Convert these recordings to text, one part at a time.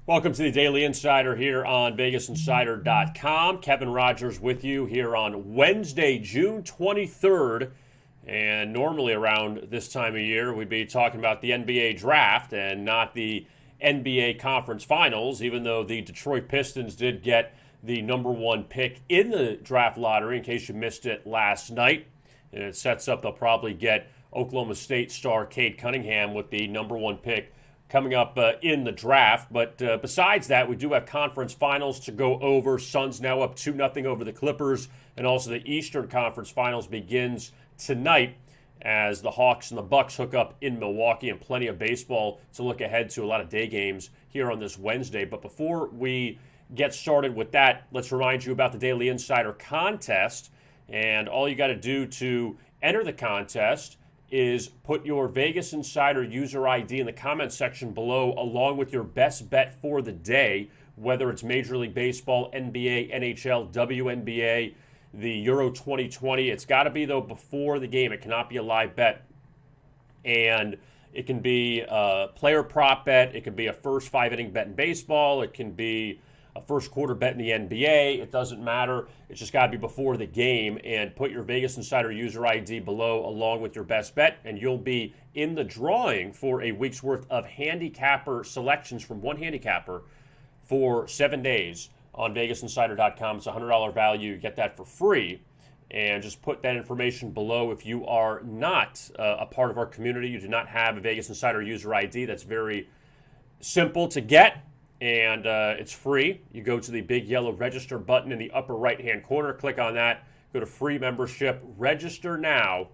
Welcome to the Daily Insider here on VegasInsider.com. Kevin Rogers with you here on Wednesday, June 23rd. And normally around this time of year, we'd be talking about the NBA draft and not the NBA Conference Finals, even though the Detroit Pistons did get the number one pick in the draft lottery, in case you missed it last night. And it sets up they'll probably get Oklahoma State star Cade Cunningham with the number one pick coming up in the draft. But besides that, we do have conference finals to go over. Suns now up 2-0 over the Clippers. And also the Eastern Conference Finals begins tonight as the Hawks and the Bucks hook up in Milwaukee, and plenty of baseball to look ahead to, a lot of day games here on this Wednesday. But before we get started with that, let's remind you about the Daily Insider contest. And all you got to do to enter the contest is put your Vegas Insider user ID in the comments section below, along with your best bet for the day, whether it's Major League Baseball, NBA, NHL, WNBA, the Euro 2020. It's got to be, though, before the game. It cannot be a live bet. And it can be a player prop bet. It can be a first five-inning bet in baseball. It can be a first quarter bet in the NBA. It doesn't matter. It's just got to be before the game. And put your Vegas Insider user ID below along with your best bet, and you'll be in the drawing for a week's worth of handicapper selections from one handicapper for 7 days on VegasInsider.com. It's a $100 value. You get that for free. And just put that information below if you are not a part of our community. You do not have a Vegas Insider user ID. That's very simple to get. And it's free. You go to the big yellow register button in the upper right-hand corner. Click on that. Go to free membership. Register now.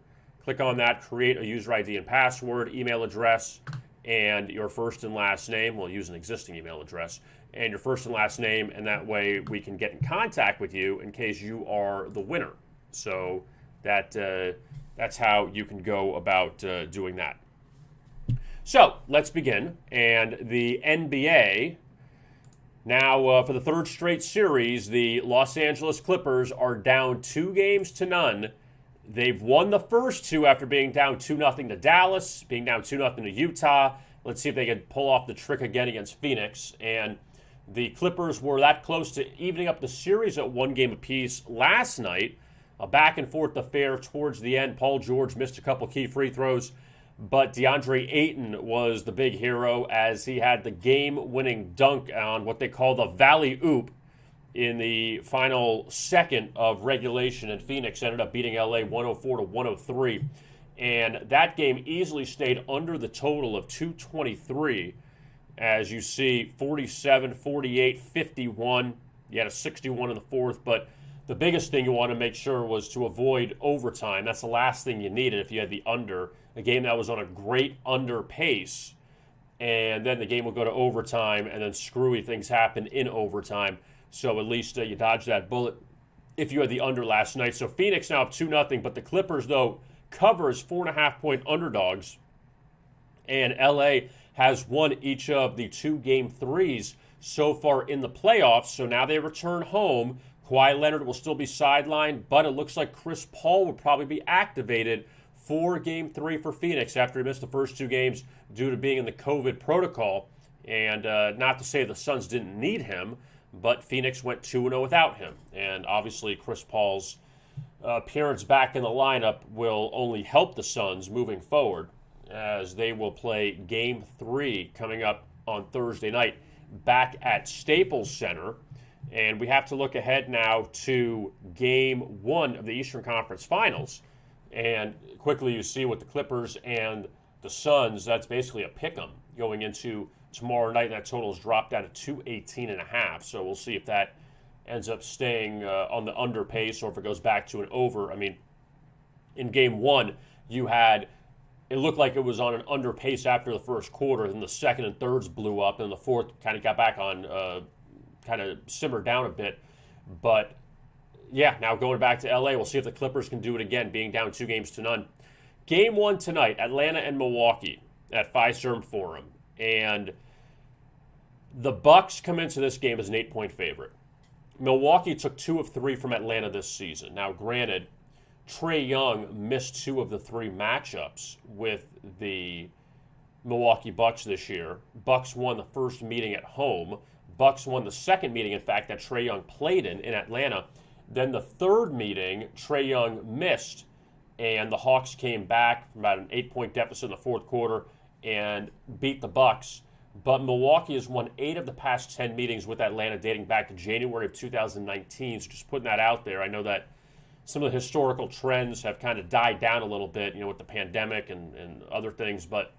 Click on that. Create a user ID and password, email address, and your first and last name. We'll use an existing email address. And your first and last name. And that way we can get in contact with you in case you are the winner. So that's how you can go about doing that. So let's begin. And the NBA... Now, for the third straight series, the Los Angeles Clippers are down 2-0. They've won the first two after being down 2-0 to Dallas, being down 2-0 to Utah. Let's see if they can pull off the trick again against Phoenix. And the Clippers were that close to evening up the series at one game apiece last night. A back-and-forth affair towards the end. Paul George missed a couple key free throws, but DeAndre Ayton was the big hero as he had the game-winning dunk on what they call the Valley Oop in the final second of regulation, and Phoenix ended up beating LA 104-103. And that game easily stayed under the total of 223, as you see 47, 48, 51. You had a 61 in the fourth, but the biggest thing you want to make sure was to avoid overtime. That's the last thing you needed if you had the under. A game that was on a great under pace, and then the game will go to overtime, and then screwy things happen in overtime. So at least you dodged that bullet if you had the under last night. So Phoenix now up 2-0, but the Clippers, though, covers 4.5-point underdogs, and LA has won each of the two game threes so far in the playoffs. So now they return home. Kawhi Leonard will still be sidelined, but it looks like Chris Paul will probably be activated for Game 3 for Phoenix after he missed the first two games due to being in the COVID protocol. And not to say the Suns didn't need him, but Phoenix went 2-0 without him. And obviously Chris Paul's appearance back in the lineup will only help the Suns moving forward, as they will play Game 3 coming up on Thursday night back at Staples Center. And we have to look ahead now to Game 1 of the Eastern Conference Finals. And quickly you see with the Clippers and the Suns, that's basically a pick-em going into tomorrow night. That total has dropped down to 218.5. So we'll see if that ends up staying on the under pace or if it goes back to an over. I mean, in Game 1, it looked like it was on an under pace after the first quarter. Then the second and thirds blew up, and the fourth kind of got back on, kind of simmered down a bit. But yeah, now going back to LA, we'll see if the Clippers can do it again, being down 2-0. Game 1 tonight, Atlanta and Milwaukee at Fiserv Forum. And the Bucks come into this game as an 8-point favorite. Milwaukee took 2 of 3 from Atlanta this season. Now, granted, Trae Young missed 2 of the 3 matchups with the Milwaukee Bucks this year. Bucks won the first meeting at home. Bucks won the second meeting, in fact, that Trae Young played in Atlanta. Then the third meeting, Trae Young missed, and the Hawks came back from about an 8-point deficit in the fourth quarter and beat the Bucks. But Milwaukee has won 8 of the past 10 meetings with Atlanta dating back to January of 2019. So just putting that out there. I know that some of the historical trends have kind of died down a little bit, with the pandemic and other things. But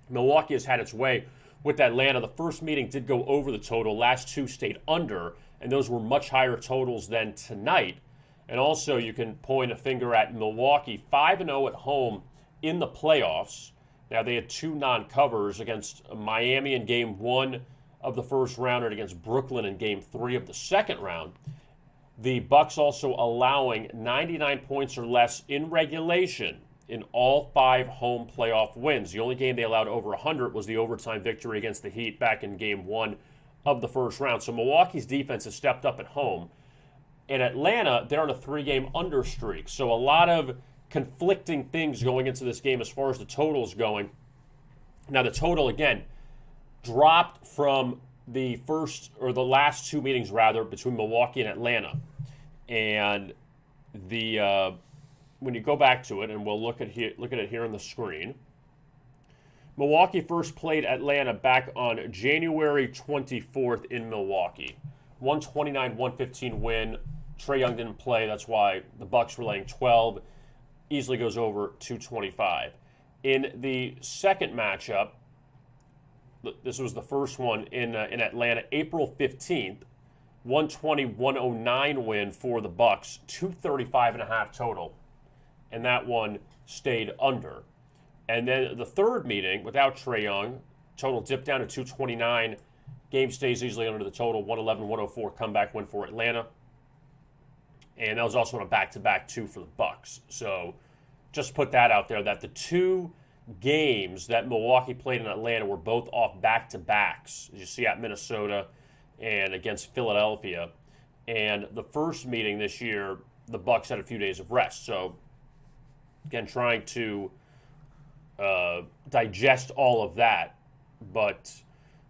Milwaukee has had its way with Atlanta. The first meeting did go over the total. Last 2 stayed under, and those were much higher totals than tonight. And also you can point a finger at Milwaukee, 5-0 at home in the playoffs. Now, they had 2 non-covers against Miami in Game 1 of the first round and against Brooklyn in Game 3 of the second round. The Bucks also allowing 99 points or less in regulation in all 5 home playoff wins. The only game they allowed over 100 was the overtime victory against the Heat back in Game 1 of the first round. So Milwaukee's defense has stepped up at home. In Atlanta, they're on a 3-game under streak. So a lot of conflicting things going into this game as far as the totals going. Now, the total, again, dropped from the last 2 meetings, rather, between Milwaukee and Atlanta. And when you go back to it, and we'll look at it here on the screen, Milwaukee first played Atlanta back on January 24th in Milwaukee. 129-115 win. Trae Young didn't play. That's why the Bucks were laying 12. Easily goes over 225. In the second matchup, this was the first one in Atlanta, April 15th, 120-109 win for the Bucks, 235.5 total, and that one stayed under. And then the third meeting, without Trae Young, total dipped down to 229. Game stays easily under the total, 111-104 comeback win for Atlanta. And that was also on a back-to-back 2 for the Bucks. So just put that out there, that the 2 games that Milwaukee played in Atlanta were both off back-to-backs, as you see at Minnesota and against Philadelphia. And the first meeting this year, the Bucks had a few days of rest. So, again, trying to digest all of that. But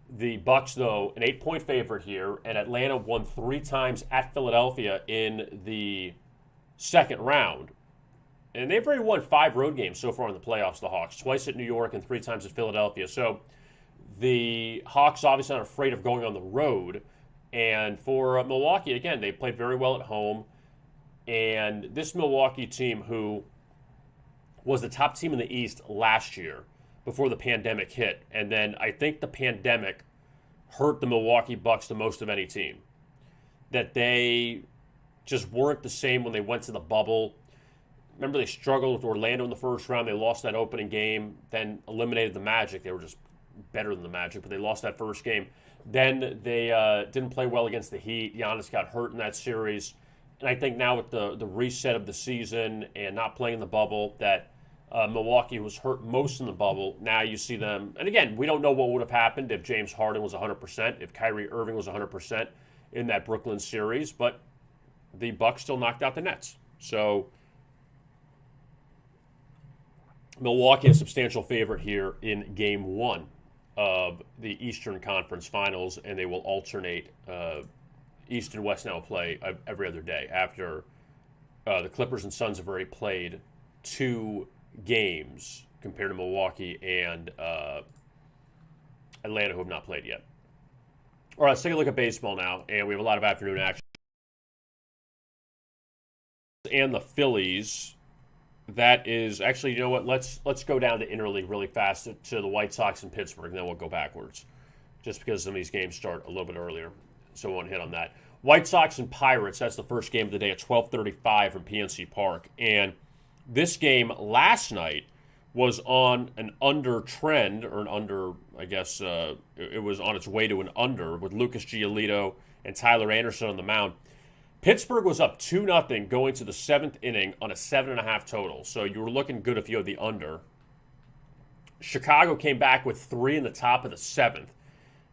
the Bucks, though, an 8-point favorite here, and Atlanta won 3 times at Philadelphia in the second round. And they've already won 5 road games so far in the playoffs, the Hawks. Twice at New York and 3 times at Philadelphia. So the Hawks obviously aren't afraid of going on the road. And for Milwaukee, again, they played very well at home. And this Milwaukee team, who was the top team in the East last year before the pandemic hit, and then I think the pandemic hurt the Milwaukee Bucks the most of any team. That they just weren't the same when they went to the bubble. Remember, they struggled with Orlando in the first round. They lost that opening game, then eliminated the Magic. They were just better than the Magic, but they lost that first game. Then they didn't play well against the Heat. Giannis got hurt in that series. And I think now with the reset of the season and not playing in the bubble, that Milwaukee was hurt most in the bubble. Now you see them, and again, we don't know what would have happened if James Harden was 100%, if Kyrie Irving was 100% in that Brooklyn series, but the Bucks still knocked out the Nets. So Milwaukee is a substantial favorite here in Game 1 of the Eastern Conference Finals, and they will alternate. East and West now play every other day after the Clippers and Suns have already played 2 games compared to Milwaukee and Atlanta, who have not played yet. All right, let's take a look at baseball now, and we have a lot of afternoon action. And the Phillies. That is actually, you know what? Let's go down to interleague really fast to the White Sox and Pittsburgh, and then we'll go backwards, just because some of these games start a little bit earlier, so we won't hit on that. White Sox and Pirates. That's the first game of the day at 12:35 from PNC Park, and this game last night was on an under trend, or an under, I guess it was on its way to an under with Lucas Giolito and Tyler Anderson on the mound. Pittsburgh was up 2-0 going to the 7th inning on a 7.5 total, so you were looking good if you had the under. Chicago came back with 3 in the top of the 7th.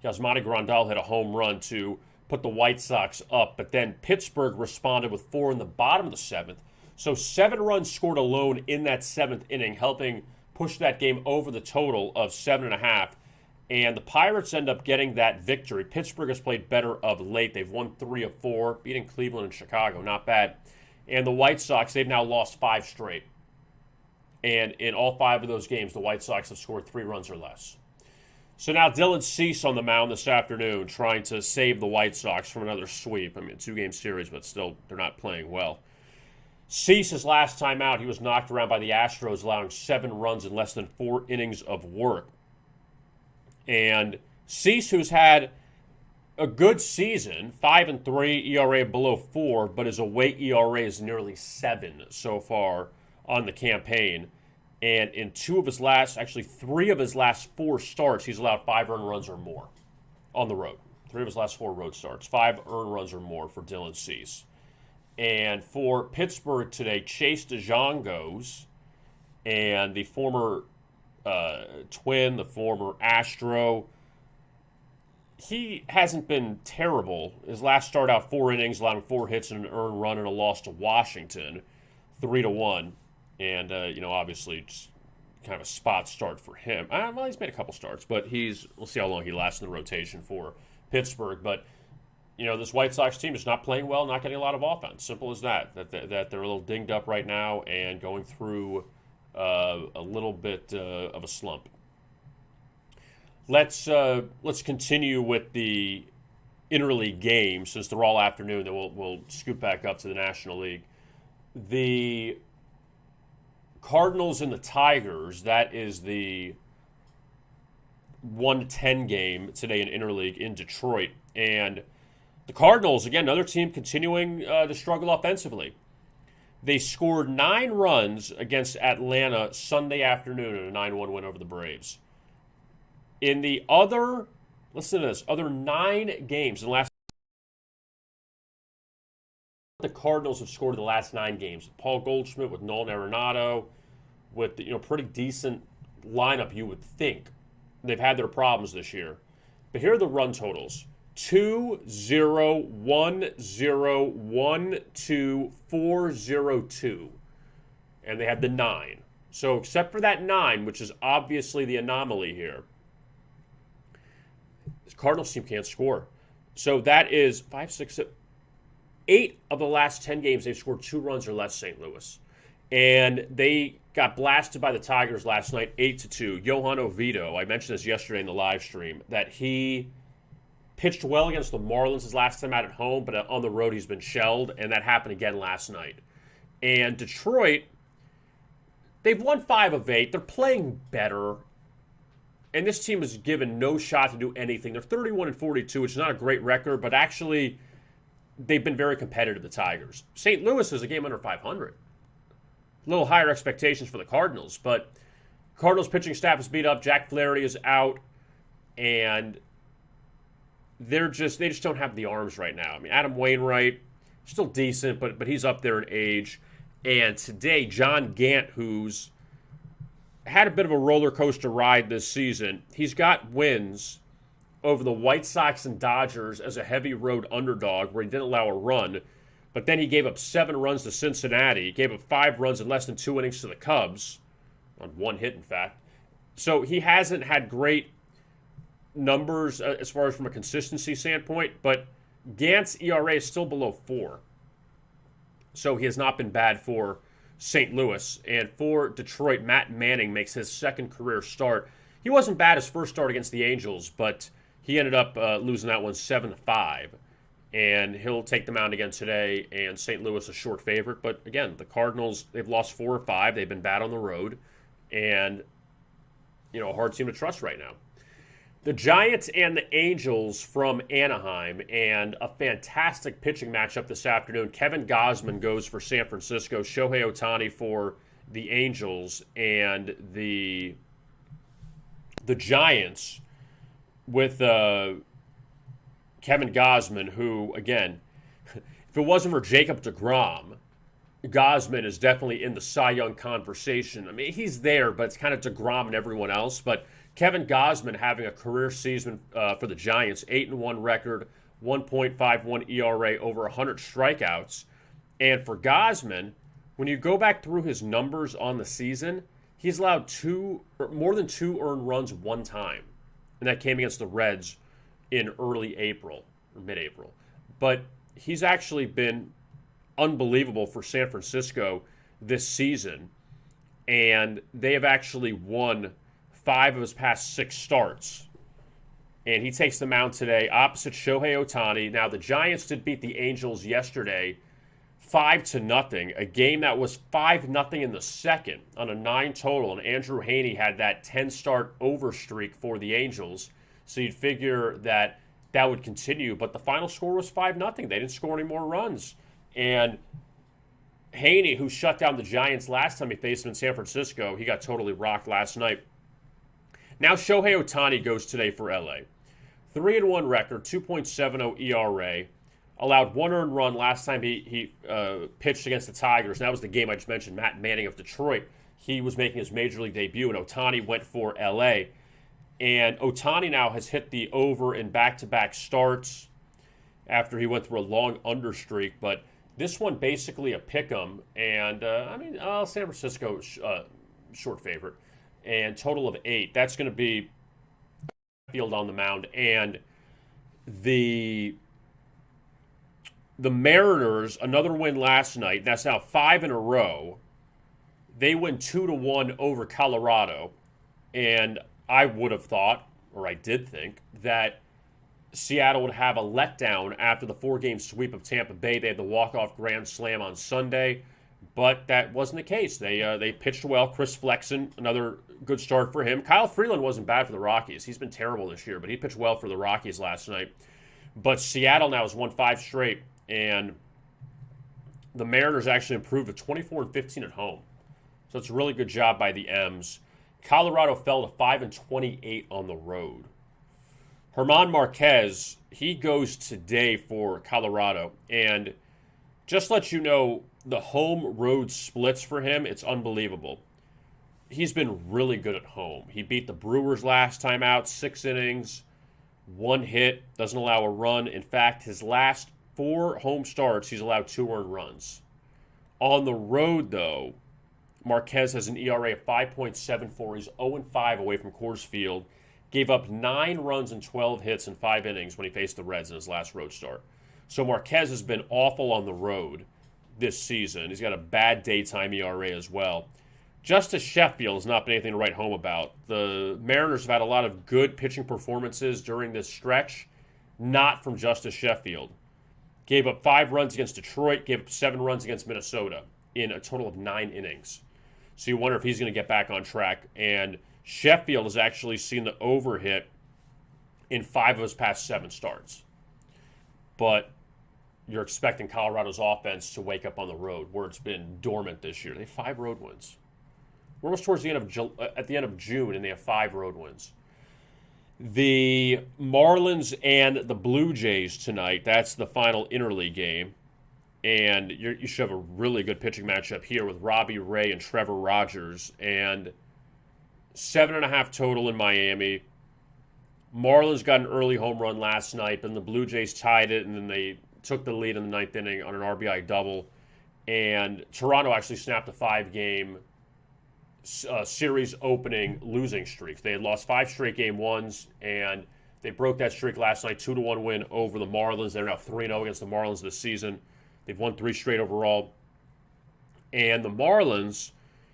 Yasmani Grandal hit a home run to put the White Sox up, but then Pittsburgh responded with 4 in the bottom of the 7th. So 7 runs scored alone in that 7th inning, helping pushed that game over the total of 7.5. And the Pirates end up getting that victory. Pittsburgh has played better of late. They've won 3 of 4, beating Cleveland and Chicago. Not bad. And the White Sox, they've now lost 5 straight. And in all 5 of those games, the White Sox have scored 3 runs or less. So now Dylan Cease on the mound this afternoon trying to save the White Sox from another sweep. I mean, 2-game series, but still, they're not playing well. Cease's last time out, he was knocked around by the Astros, allowing 7 runs in less than 4 innings of work. And Cease, who's had a good season, 5-3, ERA below 4, but his away ERA is nearly 7 so far on the campaign. And in 3 of his last 4 starts, he's allowed 5 earned runs or more on the road. 3 of his last 4 road starts, 5 earned runs or more for Dylan Cease. And for Pittsburgh today, Chase DeJong goes, and the former Twin, the former Astro, he hasn't been terrible. His last start out 4 innings, allowing 4 hits and an earned run and a loss to Washington, 3-1. And, obviously, just kind of a spot start for him. Well, he's made a couple starts, but we'll see how long he lasts in the rotation for Pittsburgh. But, this White Sox team is not playing well, not getting a lot of offense. Simple as that. That they're a little dinged up right now and going through a little bit of a slump. Let's continue with the interleague games since they're all afternoon. Then we'll scoot back up to the National League. The Cardinals and the Tigers, that is the 1-10 game today in interleague in Detroit. And the Cardinals, again, another team continuing to struggle offensively. They scored 9 runs against Atlanta Sunday afternoon in a 9-1 win over the Braves. In the other 9 games in the last, the Cardinals have scored in the last 9 games. Paul Goldschmidt with Nolan Arenado, with pretty decent lineup, you would think. They've had their problems this year. But here are the run totals. 2-0, 1-0, 1-2, 4-0-2. And they had the 9. So except for that 9, which is obviously the anomaly here, the Cardinals team can't score. So that is 5, 6, 7, 8 of the last 10 games, they've scored 2 runs or less, St. Louis. And they got blasted by the Tigers last night, 8-2. Johan Oviedo, I mentioned this yesterday in the live stream, that he pitched well against the Marlins his last time out at home, but on the road he's been shelled, and that happened again last night. And Detroit, they've won 5 of 8. They're playing better. And this team is given no shot to do anything. They're 31-42, which is not a great record, but actually they've been very competitive, the Tigers. St. Louis is a game under 500. A little higher expectations for the Cardinals, but Cardinals pitching staff is beat up. Jack Flaherty is out, and they just don't have the arms right now. I mean, Adam Wainwright, still decent, but he's up there in age. And today, John Gant, who's had a bit of a roller coaster ride this season, he's got wins over the White Sox and Dodgers as a heavy road underdog where he didn't allow a run, but then he gave up 7 runs to Cincinnati. He gave up 5 runs in less than 2 innings to the Cubs, on 1 hit, in fact. So he hasn't had great numbers as far as from a consistency standpoint, but Gant's ERA is still below 4. So he has not been bad for St. Louis. And for Detroit, Matt Manning makes his 2nd career start. He wasn't bad his first start against the Angels, but he ended up losing that one 7-5. And he'll take the mound again today, and St. Louis a short favorite. But again, the Cardinals, they've lost 4 or 5. They've been bad on the road. And, a hard team to trust right now. The Giants and the Angels from Anaheim, and a fantastic pitching matchup this afternoon. Kevin Gausman goes for San Francisco, Shohei Ohtani for the Angels, and the Giants with Kevin Gausman, who, again, if it wasn't for Jacob deGrom, Gausman is definitely in the Cy Young conversation. I mean, he's there, but it's kind of deGrom and everyone else. But Kevin Gausman having a career season for the Giants, 8-1 record, 1.51 ERA, over 100 strikeouts. And for Gausman, when you go back through his numbers on the season, He's allowed more than 2 earned runs one time, and that came against the Reds in early April or mid-April. But he's actually been unbelievable for San Francisco this season, and they have actually won 5 of his past 6 starts. And he takes the mound today opposite Shohei Ohtani. Now, the Giants did beat the Angels yesterday 5-0, a game that was 5-0 in the second on a 9 total, and Andrew Heaney had that 10-start over streak for the Angels, so you'd figure that that would continue, but the final score was 5-0. They didn't score any more runs, and Heaney, who shut down the Giants last time he faced them in San Francisco, he got totally rocked last night. Now Shohei Ohtani goes today for LA. 3-1 record, 2.70 ERA. Allowed 1 earned run last time he pitched against the Tigers. And that was the game I just mentioned, Matt Manning of Detroit. He was making his major league debut, and Ohtani went for LA. And Ohtani now has hit the over in back-to-back starts after he went through a long under streak. But this one basically a pick-em. And, San Francisco short favorite. And total of 8. That's going to be field on the mound. And the Mariners, another win last night. That's now 5 in a row. They win 2-1 over Colorado. And I would have thought, or I did think, that Seattle would have a letdown after the 4-game sweep of Tampa Bay. They had the walk-off grand slam on Sunday, but that wasn't the case. They pitched well. Chris Flexen, another good start for him. Kyle Freeland wasn't bad for the Rockies. He's been terrible this year, but he pitched well for the Rockies last night. But Seattle now has won 5 straight, and the Mariners actually improved to 24-15 at home. So it's a really good job by the M's. Colorado fell to 5-28 on the road. German Marquez, he goes today for Colorado. And just to let you know, the home-road splits for him, it's unbelievable. He's been really good at home. He beat the Brewers last time out, 6 innings, 1 hit, doesn't allow a run. In fact, his last 4 home starts, he's allowed 2 earned runs. On the road, though, Marquez has an ERA of 5.74. He's 0-5 away from Coors Field. Gave up 9 runs and 12 hits in 5 innings when he faced the Reds in his last road start. So Marquez has been awful on the road this season. He's got a bad daytime ERA as well. Justice Sheffield has not been anything to write home about. The Mariners have had a lot of good pitching performances during this stretch, not from Justice Sheffield. Gave up 5 runs against Detroit, gave up 7 runs against Minnesota in a total of 9 innings. So you wonder if he's going to get back on track. And Sheffield has actually seen the over hit in 5 of his past 7 starts. But you're expecting Colorado's offense to wake up on the road, where it's been dormant this year. They have 5 road wins. We're almost towards the end of June, and they have 5 road wins. The Marlins and the Blue Jays tonight. That's the final interleague game. And you should have a really good pitching matchup here with Robbie Ray and Trevor Rogers. And 7.5 total in Miami. Marlins got an early home run last night, but then the Blue Jays tied it, and then they took the lead in the 9th inning on an RBI double. And Toronto actually snapped a 5-game series opening losing streak. They had lost 5 straight game ones, and they broke that streak last night, 2-1 win over the Marlins. They're now 3-0 against the Marlins this season. They've won 3 straight overall. And the Marlins,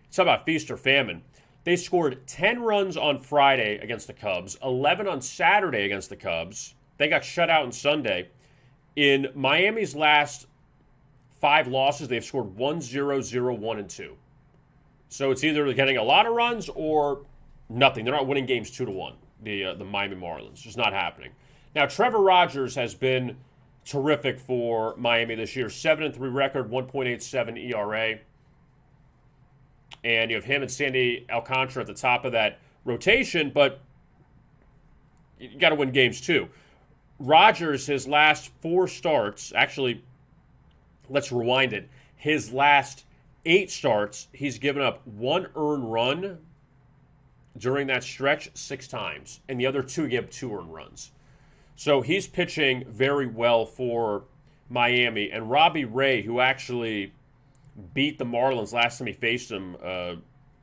it's about feast or famine. They scored 10 runs on Friday against the Cubs, 11 on Saturday against the Cubs. They got shut out on Sunday. In Miami's last 5 losses, they've scored 1-0, 0-1, and 2. So it's either getting a lot of runs or nothing. They're not winning games 2-1, the Miami Marlins. It's just not happening. Now, Trevor Rogers has been terrific for Miami this year. 7-3 record, 1.87 ERA. And you have him and Sandy Alcantara at the top of that rotation, but you got to win games too. Rogers, his last 4 starts, actually, let's rewind it. His last 8 starts, he's given up 1 earned run during that stretch 6 times, and the other 2 gave up 2 earned runs. So he's pitching very well for Miami. And Robbie Ray, who actually beat the Marlins last time he faced them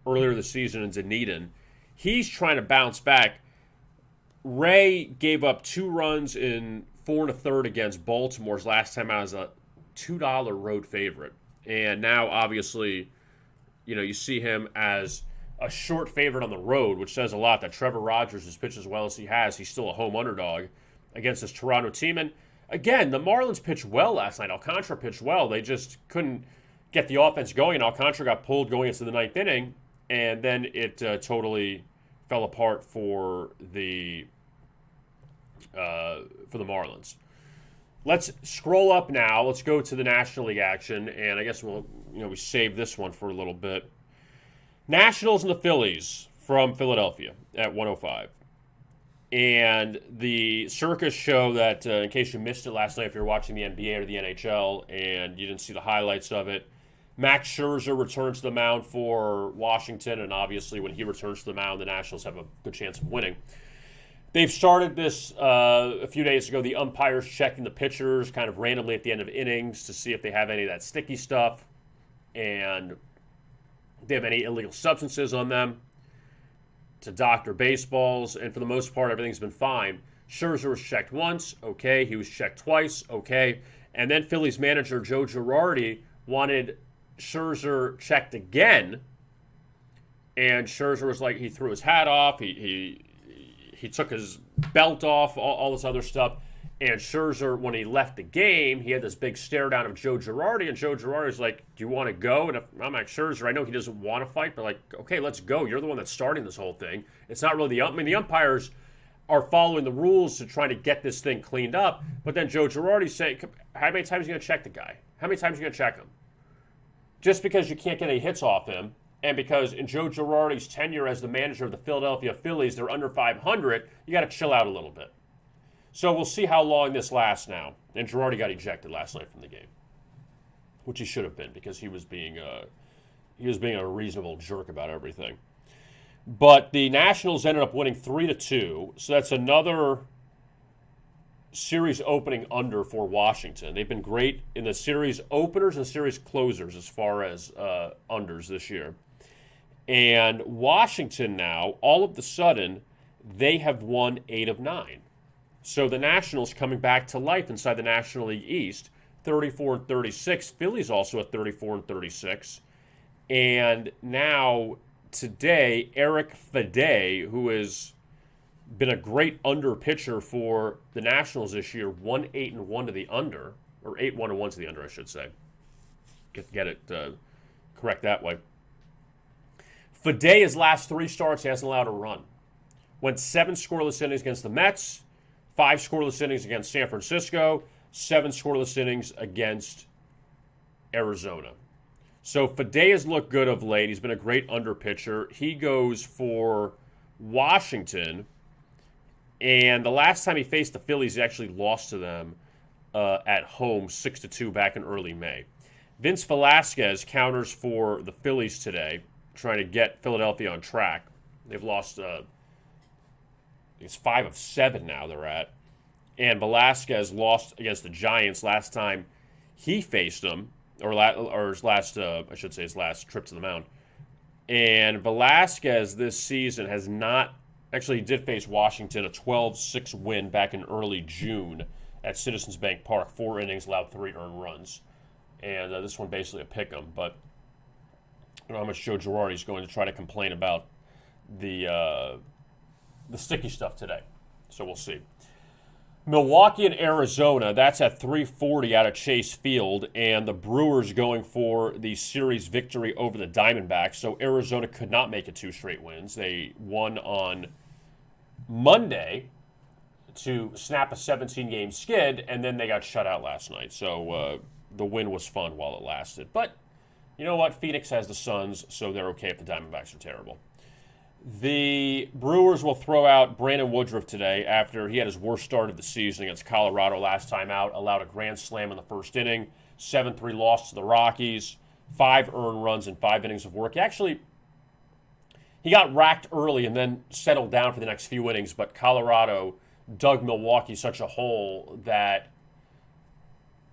earlier this season in Dunedin. He's trying to bounce back. Ray gave up 2 runs in 4 1/3 against Baltimore's last time out as a $2 road favorite. And now, obviously, you see him as a short favorite on the road, which says a lot that Trevor Rogers has pitched as well as he has. He's still a home underdog against this Toronto team. And again, the Marlins pitched well last night. Alcantara pitched well. They just couldn't get the offense going. Alcantara got pulled going into the 9th inning, and then it totally fell apart for the Marlins. Let's scroll up now. Let's go to the National League action, and I guess we saved this one for a little bit. Nationals and the Phillies from Philadelphia at 105. And the circus show that, in case you missed it last night, if you're watching the NBA or the NHL and you didn't see the highlights of it, Max Scherzer returns to the mound for Washington, and obviously when he returns to the mound, the Nationals have a good chance of winning. They've started this a few days ago, the umpires checking the pitchers kind of randomly at the end of innings to see if they have any of that sticky stuff and if they have any illegal substances on them, to doctor baseballs, and for the most part, everything's been fine. Scherzer was checked once, okay. He was checked twice, okay. And then Phillies manager Joe Girardi wanted Scherzer checked again, and Scherzer was like, he threw his hat off, he took his belt off, all this other stuff. And Scherzer, when he left the game, he had this big stare down of Joe Girardi, and Joe Girardi's like, do you want to go? And if I'm like, Scherzer, I know he doesn't want to fight, but like, okay, let's go. You're the one that's starting this whole thing. It's not really the umpires are following the rules to try to get this thing cleaned up. But then Joe Girardi's saying, how many times are you going to check the guy? How many times are you going to check him? Just because you can't get any hits off him, and because in Joe Girardi's tenure as the manager of the Philadelphia Phillies, they're under 500, you got to chill out a little bit. So we'll see how long this lasts now. And Girardi got ejected last night from the game, which he should have been because he was being a reasonable jerk about everything. But the Nationals ended up winning 3-2, so that's another series opening under for Washington. They've been great in the series openers and series closers as far as unders this year. And Washington now, all of a sudden, they have won 8 of 9. So the Nationals coming back to life inside the National League East, 34-36. Phillies also at 34-36. And now, today, Eric Fede, who has been a great under pitcher for the Nationals this year, 1-8-1 to the under, or 8-1-1 to the under, I should say. Get it correct that way. Fede, his last 3 starts, he hasn't allowed a run. Went 7 scoreless innings against the Mets, 5 scoreless innings against San Francisco, 7 scoreless innings against Arizona. So Fede has looked good of late. He's been a great under pitcher. He goes for Washington, and the last time he faced the Phillies, he actually lost to them at home 6-2 back in early May. Vince Velasquez counters for the Phillies today, trying to get Philadelphia on track. They've lost it's 5 of 7 now they're at. And Velasquez lost against the Giants last time he faced them, or his last, his last trip to the mound. And Velasquez this season has not, actually he did face Washington, a 12-6 win back in early June at Citizens Bank Park. 4 innings, allowed 3 earned runs. And this one basically a pick-em, but I don't know how much Joe Girardi is going to try to complain about the sticky stuff today. So we'll see. Milwaukee and Arizona, that's at 3:40 out of Chase Field, and the Brewers going for the series victory over the Diamondbacks. So Arizona could not make it 2 straight wins. They won on Monday to snap a 17-game skid, and then they got shut out last night. So the win was fun while it lasted. But you know what? Phoenix has the Suns, so they're okay if the Diamondbacks are terrible. The Brewers will throw out Brandon Woodruff today after he had his worst start of the season against Colorado last time out, allowed a grand slam in the first inning, 7-3 loss to the Rockies, 5 earned runs in 5 innings of work. He got racked early and then settled down for the next few innings, but Colorado dug Milwaukee such a hole that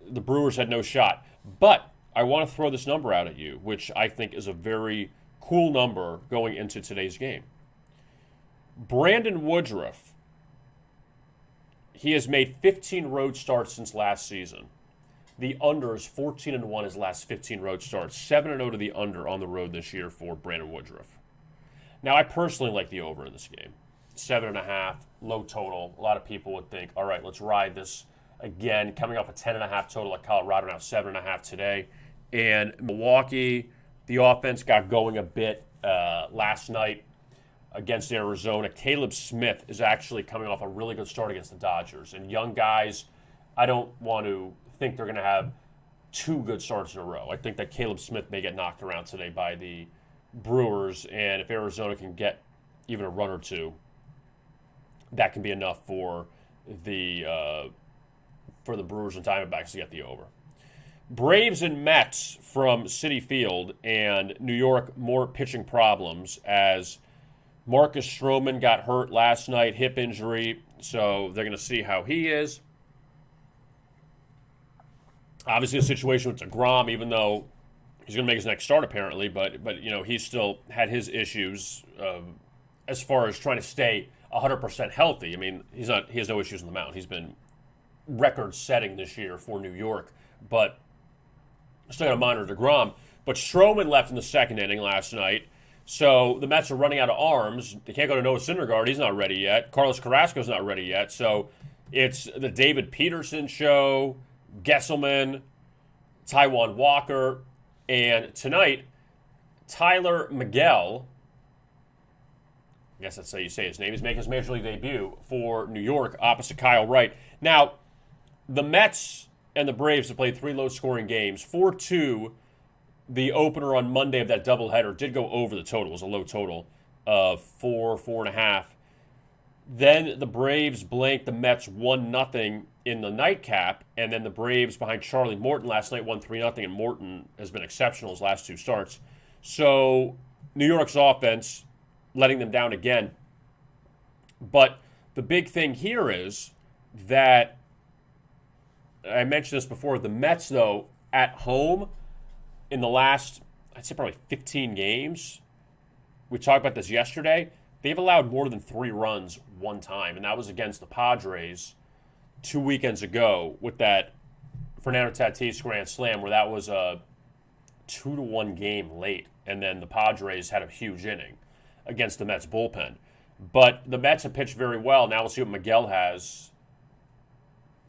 the Brewers had no shot. But I want to throw this number out at you, which I think is a very cool number going into today's game. Brandon Woodruff, he has made 15 road starts since last season. The under is 14-1 his last 15 road starts. 7-0 to the under on the road this year for Brandon Woodruff. Now, I personally like the over in this game. 7.5, low total. A lot of people would think, all right, let's ride this again. Coming off a 10.5 total at Colorado, now 7.5 today. And Milwaukee, the offense got going a bit last night against Arizona. Caleb Smith is actually coming off a really good start against the Dodgers. And young guys, I don't want to think they're going to have two good starts in a row. I think that Caleb Smith may get knocked around today by the Brewers, and if Arizona can get even a run or two, that can be enough for the Brewers and Diamondbacks to get the over. Braves and Mets from Citi Field, and New York more pitching problems as Marcus Stroman got hurt last night, hip injury, so they're going to see how he is. Obviously, a situation with DeGrom, even though he's going to make his next start apparently, but you know, he's still had his issues as far as trying to stay 100% healthy. I mean, he has no issues on the mound. He's been record-setting this year for New York, but still got to monitor DeGrom. But Stroman left in the second inning last night, so the Mets are running out of arms. They can't go to Noah Syndergaard. He's not ready yet. Carlos Carrasco's not ready yet. So it's the David Peterson show, Gesselman, Taijuan Walker, and tonight, Tyler Miguel, I guess that's how you say his name, he's making his Major League debut for New York opposite Kyle Wright. Now, the Mets and the Braves have played three low-scoring games. 4-2, the opener on Monday of that doubleheader did go over the total. It was a low total of 4.5. Then the Braves blanked the Mets 1-0 in the nightcap, and then the Braves behind Charlie Morton last night won 3-0, and Morton has been exceptional his last two starts. So New York's offense letting them down again. But the big thing here is that, I mentioned this before, the Mets, though, at home in the last, I'd say probably 15 games, we talked about this yesterday, they've allowed more than 3 runs one time, and that was against the Padres 2 weekends ago with that Fernando Tatis grand slam where that was a 2-1 game late, and then the Padres had a huge inning against the Mets bullpen. But the Mets have pitched very well. Now we'll see what Miguel has.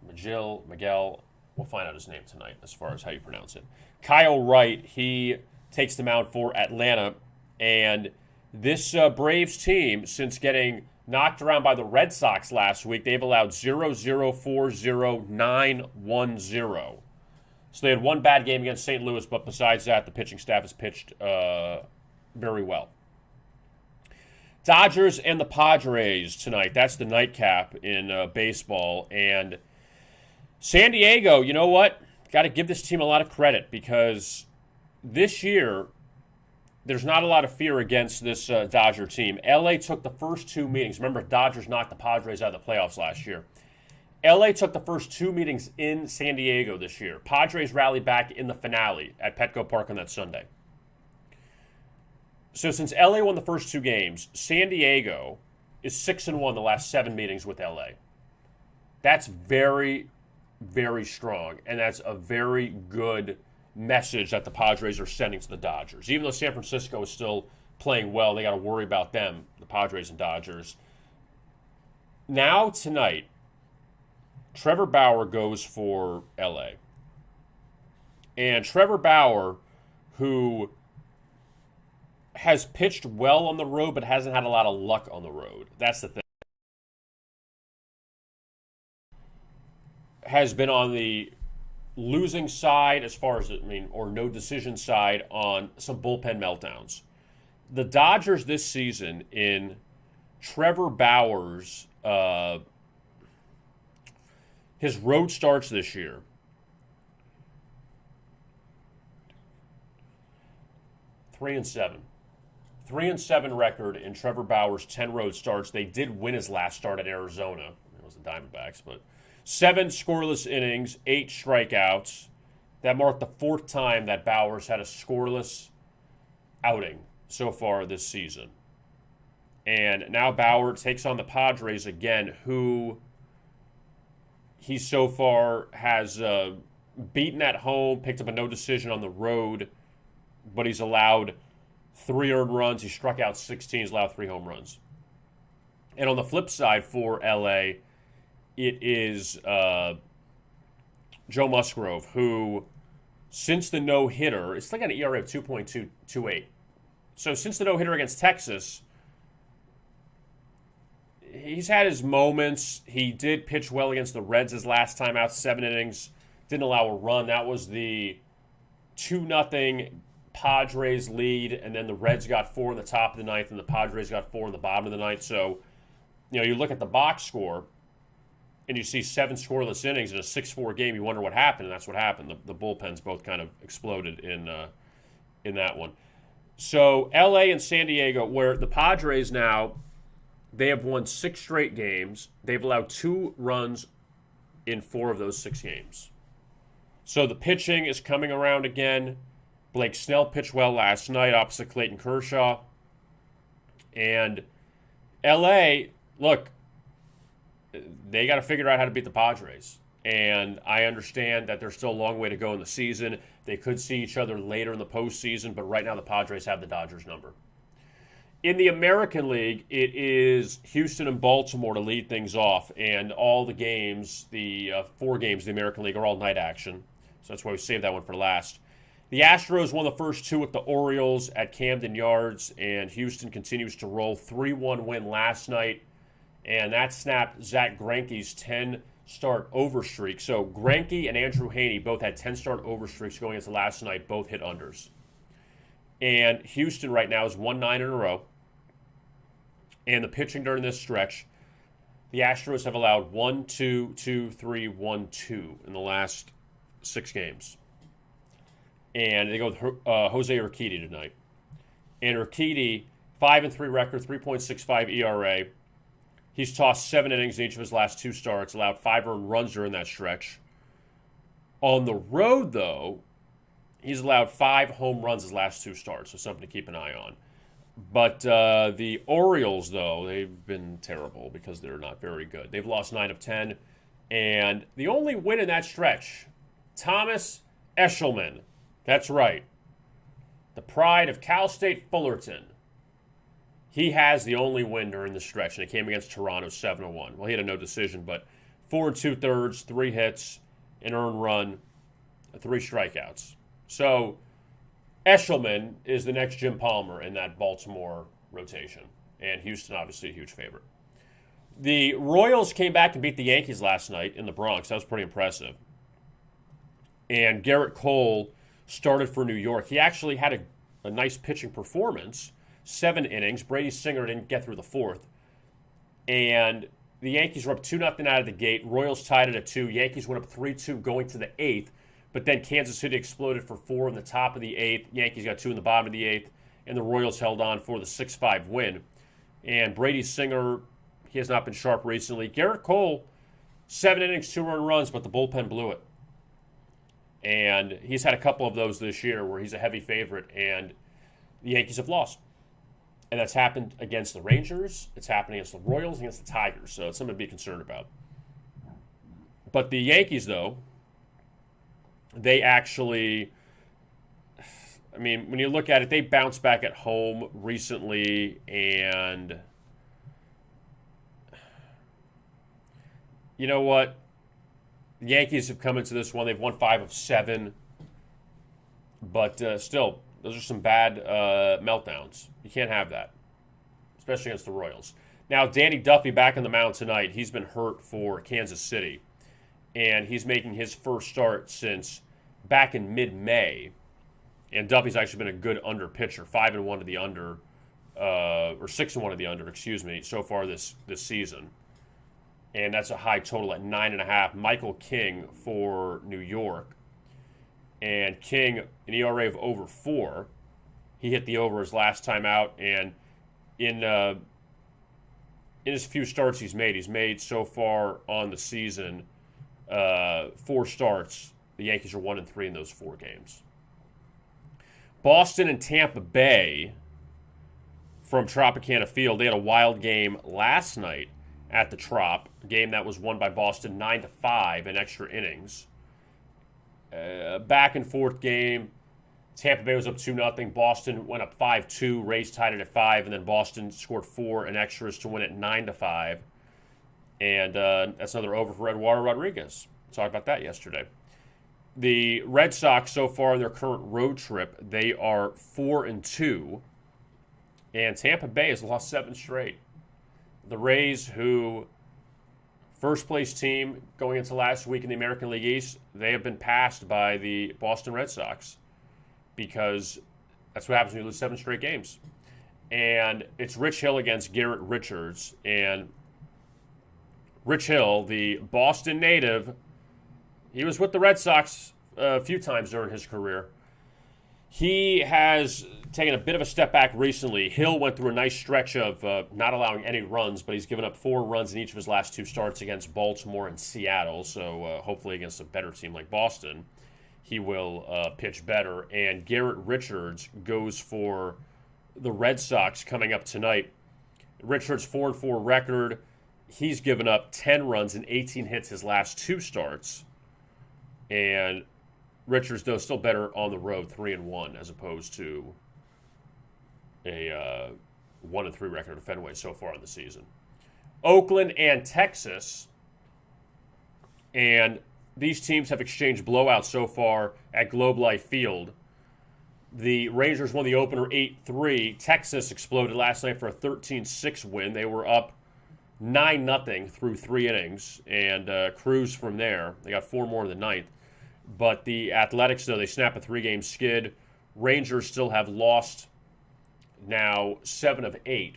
Miguel, we'll find out his name tonight as far as how you pronounce it. Kyle Wright, he takes them out for Atlanta, and this Braves team, since getting knocked around by the Red Sox last week, they've allowed 0-0-4-0-9-1-0. So they had one bad game against St. Louis, but besides that, the pitching staff has pitched very well. Dodgers and the Padres tonight. That's the nightcap in baseball. And San Diego, you know what? Got to give this team a lot of credit because this year, there's not a lot of fear against this Dodger team. LA took the first 2 meetings. Remember, Dodgers knocked the Padres out of the playoffs last year. LA took the first 2 meetings in San Diego this year. Padres rallied back in the finale at Petco Park on that Sunday. So since LA won the first 2 games, San Diego is 6-1 the last 7 meetings with LA. That's very, very strong, and that's a very good message that the Padres are sending to the Dodgers. Even though San Francisco is still playing well, they got to worry about them, the Padres and Dodgers. Now, tonight, Trevor Bauer goes for LA. And Trevor Bauer, who has pitched well on the road but hasn't had a lot of luck on the road. That's the thing. Has been on the losing side as far as, or no decision side on some bullpen meltdowns. The Dodgers this season in Trevor Bauer's, his road starts this year, 3-7. 3-7 record in Trevor Bauer's 10 road starts. They did win his last start at Arizona. It was the Diamondbacks, but 7 scoreless innings, 8 strikeouts. That marked the 4th time that Bauer's had a scoreless outing so far this season. And now Bauer takes on the Padres again, who he so far has beaten at home, picked up a no decision on the road, but he's allowed 3 earned runs. He struck out 16. He's allowed 3 home runs. And on the flip side for LA, it is Joe Musgrove, who since the no-hitter, it's like an ERA of 2.228. So since the no-hitter against Texas, he's had his moments. He did pitch well against the Reds his last time out, 7 innings, didn't allow a run. That was the 2-0 Padres lead, and then the Reds got 4 in the top of the ninth, and the Padres got 4 in the bottom of the ninth. So, you look at the box score, and you see 7 scoreless innings in a 6-4 game. You wonder what happened, and that's what happened. The bullpens both kind of exploded in that one. So, L.A. and San Diego, where the Padres now, they have won 6 straight games. They've allowed 2 runs in 4 of those 6 games. So the pitching is coming around again. Blake Snell pitched well last night opposite Clayton Kershaw. And L.A., look, they got to figure out how to beat the Padres. And I understand that there's still a long way to go in the season. They could see each other later in the postseason, but right now the Padres have the Dodgers number. In the American League, it is Houston and Baltimore to lead things off. And all the games, the 4 games of the American League, are all night action. So that's why we saved that one for last. The Astros won the first 2 with the Orioles at Camden Yards, and Houston continues to roll. 3-1 win last night, and that snapped Zach Greinke's 10-start over streak. So Greinke and Andrew Heaney both had 10-start over streaks going into last night. Both hit unders. And Houston right now is 1-9 in a row. And the pitching during this stretch, the Astros have allowed 1, 2, 2, 3, 1, 2 in the last 6 games. And they go with Jose Urquidy tonight. And Urquidy, 5-3 record, 3.65 ERA. He's tossed 7 innings in each of his last 2 starts, allowed 5 earned runs during that stretch. On the road, though, he's allowed 5 home runs his last 2 starts, so something to keep an eye on. But the Orioles, though, they've been terrible because they're not very good. They've lost 9 of 10. And the only win in that stretch, Thomas Eshelman. That's right. The pride of Cal State Fullerton. He has the only win during the stretch, and it came against Toronto 7-1. Well, he had a no decision, but 4 2/3, 3 hits, an earned run, 3 strikeouts. So Eshelman is the next Jim Palmer in that Baltimore rotation, and Houston obviously a huge favorite. The Royals came back and beat the Yankees last night in the Bronx. That was pretty impressive. And Garrett Cole started for New York. He actually had a nice pitching performance, 7 innings. Brady Singer didn't get through the 4th. And the Yankees were up 2-0 out of the gate. Royals tied it at 2. Yankees went up 3-2 going to the 8th. But then Kansas City exploded for 4 in the top of the 8th. Yankees got 2 in the bottom of the 8th. And the Royals held on for the 6-5 win. And Brady Singer, he has not been sharp recently. Garrett Cole, 7 innings, 2 earned runs, but the bullpen blew it. And he's had a couple of those this year where he's a heavy favorite, and the Yankees have lost. And that's happened against the Rangers. It's happened against the Royals, against the Tigers. So it's something to be concerned about. But the Yankees, though, they actually, I mean, when you look at it, they bounced back at home recently, and you know what? The Yankees have come into this one. They've won 5 of 7. But still, those are some bad meltdowns. You can't have that, especially against the Royals. Now, Danny Duffy back on the mound tonight. He's been hurt for Kansas City. And he's making his first start since back in mid-May. And Duffy's actually been a good under pitcher, 5-1 to the under, or 6-1 to the under, so far this season. And that's a high total at 9.5. Michael King for New York. And King, an ERA of over 4. He hit the over his last time out. And in his few starts he's made so far on the season 4 starts. The Yankees are 1-3 in those 4 games. Boston and Tampa Bay. from Tropicana Field. They had a wild game last night at the Trop, a game that was won by Boston 9-5 in extra innings. Back and forth game. Tampa Bay was up 2-0. Boston went up 5-2. Rays tied it at 5, and then Boston scored 4 in extras to win it 9-5. And that's another over for Eduardo Rodriguez. Talked about that yesterday. The Red Sox, so far in their current road trip, they are 4-2. And Tampa Bay has lost 7 straight. The Rays, who first place team going into last week in the American League East, they have been passed by the Boston Red Sox because that's what happens when you lose 7 straight games. And it's Rich Hill against Garrett Richards. And Rich Hill, the Boston native, he was with the Red Sox a few times during his career. He has taken a bit of a step back recently. Hill went through a nice stretch of not allowing any runs, but he's given up 4 runs in each of his last 2 starts against Baltimore and Seattle. So hopefully against a better team like Boston, he will pitch better. And Garrett Richards goes for the Red Sox coming up tonight. Richards' 4-4 record. He's given up 10 runs and 18 hits his last 2 starts. And Richards, though, still better on the road, 3-1, as opposed to a 1-3 record at Fenway so far in the season. Oakland and Texas, and these teams have exchanged blowouts so far at Globe Life Field. The Rangers won the opener 8-3. Texas exploded last night for a 13-6 win. They were up 9-0 through 3 innings and cruised from there. They got 4 more in the ninth. But the Athletics, though, they snap a 3-game skid. Rangers still have lost now 7 of 8.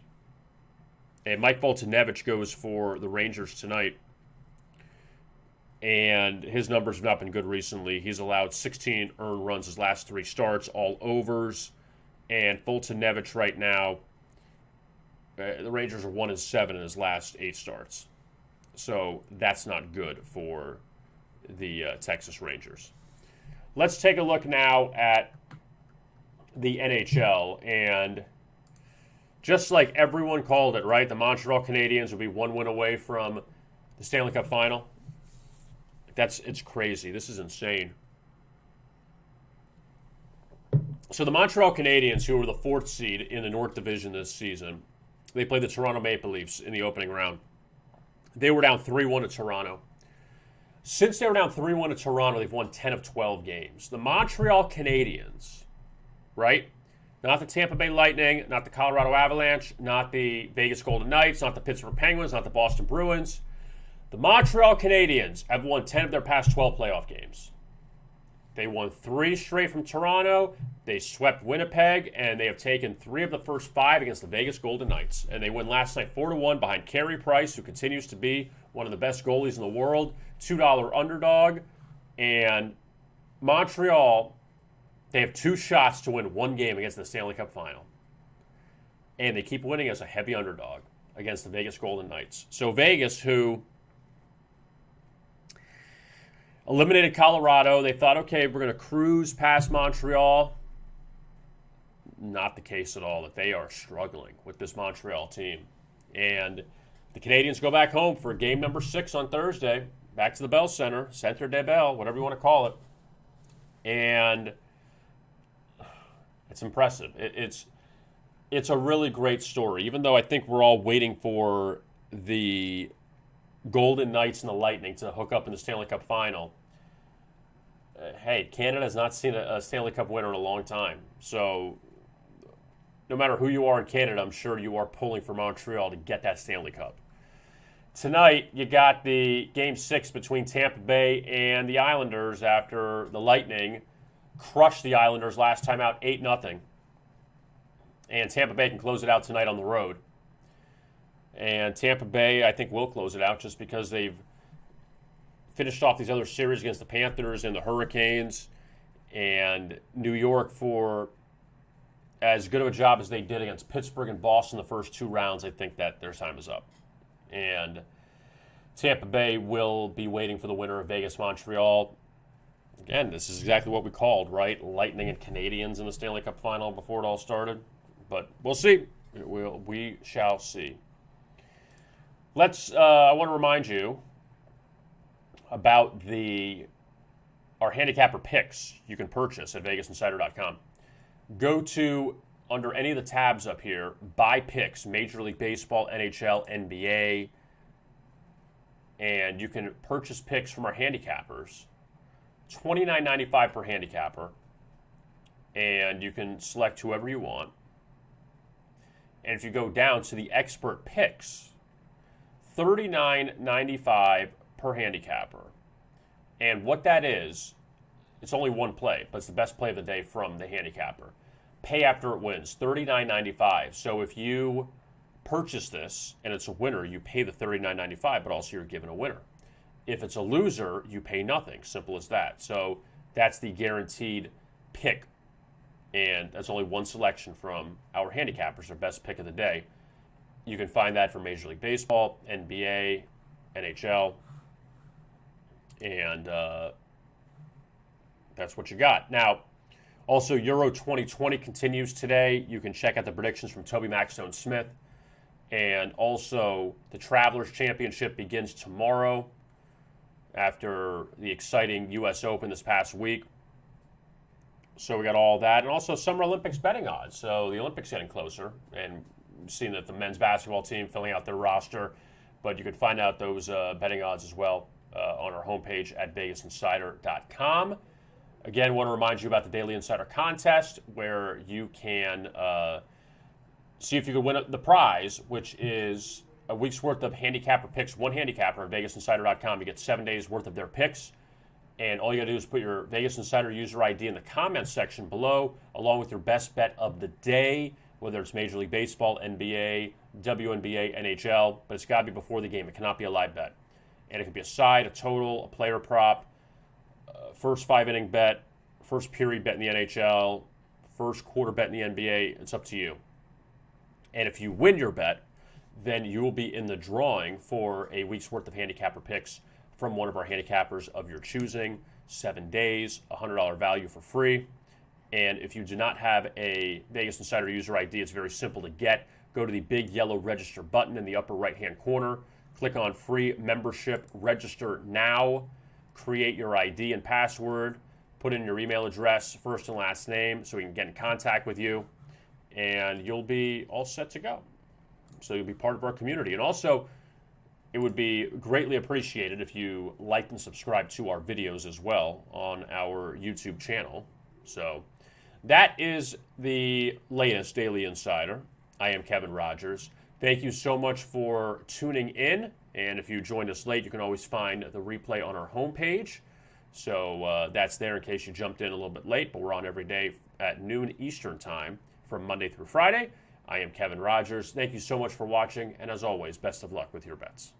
And Mike Voltynevich goes for the Rangers tonight. And his numbers have not been good recently. He's allowed 16 earned runs his last 3 starts, all overs. And Voltynevich right now, the Rangers are 1-7 in his last 8 starts. So that's not good for the Texas Rangers. Let's take a look now at the NHL. And just like everyone called it, right? The Montreal Canadiens will be 1 win away from the Stanley Cup final. It's crazy. This is insane. So the Montreal Canadiens, who were the 4th seed in the North Division this season, they played the Toronto Maple Leafs in the opening round. They were down 3-1 to Toronto. Since they were down 3-1 to Toronto, they've won 10 of 12 games. The Montreal Canadiens, right? Not the Tampa Bay Lightning, not the Colorado Avalanche, not the Vegas Golden Knights, not the Pittsburgh Penguins, not the Boston Bruins. The Montreal Canadiens have won 10 of their past 12 playoff games. They won 3 straight from Toronto. They swept Winnipeg, and they have taken 3 of the first 5 against the Vegas Golden Knights. And they win last night 4-1 behind Carey Price, who continues to be one of the best goalies in the world. $2 underdog. And Montreal, they have 2 shots to win 1 game against the Stanley Cup final. And they keep winning as a heavy underdog against the Vegas Golden Knights. So Vegas, who eliminated Colorado, they thought, okay, we're going to cruise past Montreal. Not the case at all, that they are struggling with this Montreal team. And the Canadiens go back home for game number 6 on Thursday, back to the Bell Center, Centre des Bell, whatever you want to call it. And it's impressive. It's a really great story, even though I think we're all waiting for the Golden Knights and the Lightning to hook up in the Stanley Cup final. Hey, Canada has not seen a Stanley Cup winner in a long time. So no matter who you are in Canada, I'm sure you are pulling for Montreal to get that Stanley Cup. Tonight, you got the Game 6 between Tampa Bay and the Islanders after the Lightning crushed the Islanders last time out 8-0. And Tampa Bay can close it out tonight on the road. And Tampa Bay, I think, will close it out just because they've finished off these other series against the Panthers and the Hurricanes. And New York, for as good of a job as they did against Pittsburgh and Boston the first 2 rounds, I think that their time is up. And Tampa Bay will be waiting for the winner of Vegas-Montreal. Again, this is exactly what we called, right? Lightning and Canadiens in the Stanley Cup final before it all started. But we'll see. We shall see. I want to remind you about our handicapper picks you can purchase at VegasInsider.com. Go to, under any of the tabs up here, buy picks, Major League Baseball, NHL, NBA, and you can purchase picks from our handicappers. $29.95 per handicapper, and you can select whoever you want. And if you go down to the expert picks, $39.95 per handicapper. And what that is, it's only one play, but it's the best play of the day from the handicapper. Pay after it wins, $39.95. So if you purchase this and it's a winner, you pay the $39.95, but also you're given a winner. If it's a loser, you pay nothing. Simple as that. So that's the guaranteed pick. And that's only one selection from our handicappers, our best pick of the day. You can find that for Major League Baseball, NBA, NHL, and that's what you got. Now, also Euro 2020 continues today. You can check out the predictions from Toby Maxstone Smith. And also the Travelers Championship begins tomorrow after the exciting U.S. Open this past week. So we got all that. And also Summer Olympics betting odds. So the Olympics getting closer. And we've seen that the men's basketball team filling out their roster. But you can find out those betting odds as well on our homepage at VegasInsider.com. Again, want to remind you about the Daily Insider Contest, where you can see if you can win the prize, which is a week's worth of handicapper picks. One handicapper at VegasInsider.com. You get 7 days worth of their picks. And all you got to do is put your Vegas Insider user ID in the comments section below, along with your best bet of the day, whether it's Major League Baseball, NBA, WNBA, NHL. But it's got to be before the game. It cannot be a live bet. And it can be a side, a total, a player prop, first 5-inning bet, first period bet in the NHL, first quarter bet in the NBA. It's up to you. And if you win your bet, then you will be in the drawing for a week's worth of handicapper picks from one of our handicappers of your choosing. 7 days, $100 value for free. And if you do not have a Vegas Insider user ID, it's very simple to get. Go to the big yellow register button in the upper right-hand corner. Click on free membership, register now, create your ID and password, put in your email address, first and last name, so we can get in contact with you, and you'll be all set to go. So you'll be part of our community. And also, it would be greatly appreciated if you liked and subscribed to our videos as well on our YouTube channel. So that is the latest Daily Insider. I am Kevin Rogers. Thank you so much for tuning in. And if you joined us late, you can always find the replay on our homepage. So that's there in case you jumped in a little bit late. But we're on every day at noon Eastern time from Monday through Friday. I am Kevin Rogers. Thank you so much for watching. And as always, best of luck with your bets.